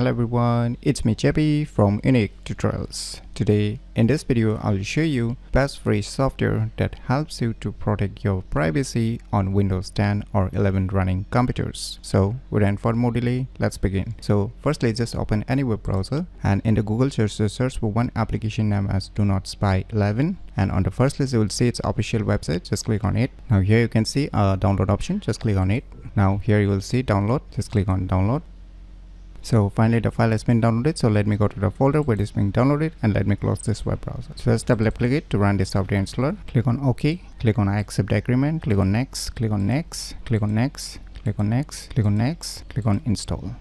Hello everyone, it's me JP from UniqueTutorials. Today in this video I'll show you best free software that helps you to protect your privacy on Windows 10 or 11 running computers. So without further more delay, let's begin. So firstly, just open any web browser and in the Google search for one application name as Do Not Spy 11, and on the first list you will see its official website. Just click on it. Now here you can see a download option. Just click on it. Now here you will see download. Just click on download. So finally the file has been downloaded, so let me go to the folder where it is being downloaded and let me close this web browser. So just double click it to run the software installer. Click on OK, click on I accept the agreement, click on next, click on next, click on next, click on next, click on next, click on install.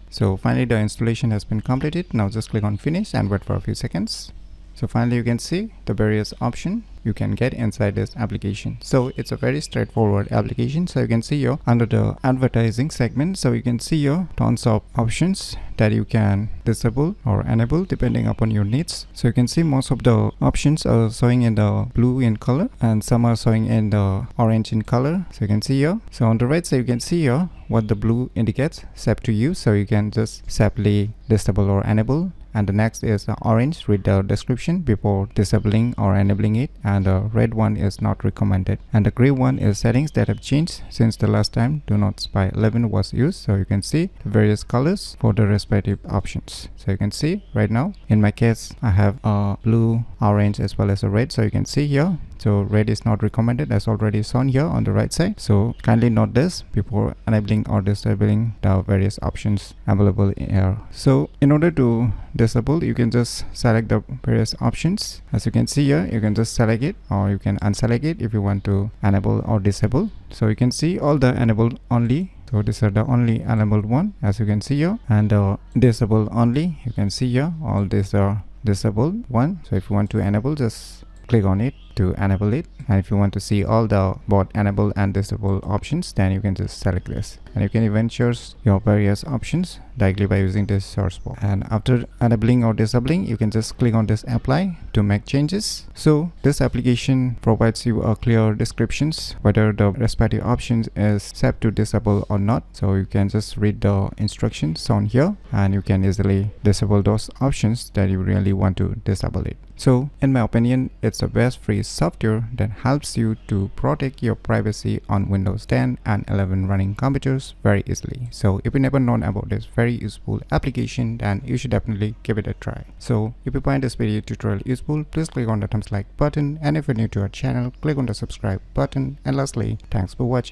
So finally the installation has been completed. Now just click on finish and wait for a few seconds. So finally you can see the various options you can get inside this application. So it's a very straightforward application. So you can see here under the advertising segment, so you can see here tons of options that you can disable or enable depending upon your needs. So you can see most of the options are showing in the blue in color and some are showing in the orange in color. So you can see here. So on the right side you can see here what the blue indicates, set to use. So you can just simply disable or enable. And the next is the orange, read the description before disabling or enabling it, and the red one is not recommended, and the gray one is settings that have changed since the last time Do Not Spy 11 was used. So you can see the various colors for the respective options. So you can see right now in my case I have a blue, orange as well as a red. So you can see here, so red is not recommended as already shown here on the right side. So kindly note this before enabling or disabling the various options available here. So in order to disable, you can just select the various options. As you can see here, you can just select it or you can unselect it if you want to enable or disable. So you can see all the enabled only. So these are the only enabled one, as you can see here, and disable only, you can see here all these are disabled one. So if you want to enable, just click on it to enable it, and if you want to see all the both enable and disable options, then you can just select this, and you can even choose your various options directly by using this search bar. And after enabling or disabling, you can just click on this apply to make changes. So this application provides you a clear descriptions whether the respective options is set to disable or not. So you can just read the instructions on here and you can easily disable those options that you really want to disable it. So in my opinion, it's the best free software that helps you to protect your privacy on Windows 10 and 11 running computers very easily. So if you never known about this very useful application, then you should definitely give it a try. So if you find this video tutorial useful, please click on the thumbs like button, and if you're new to our channel, click on the subscribe button, and lastly, thanks for watching.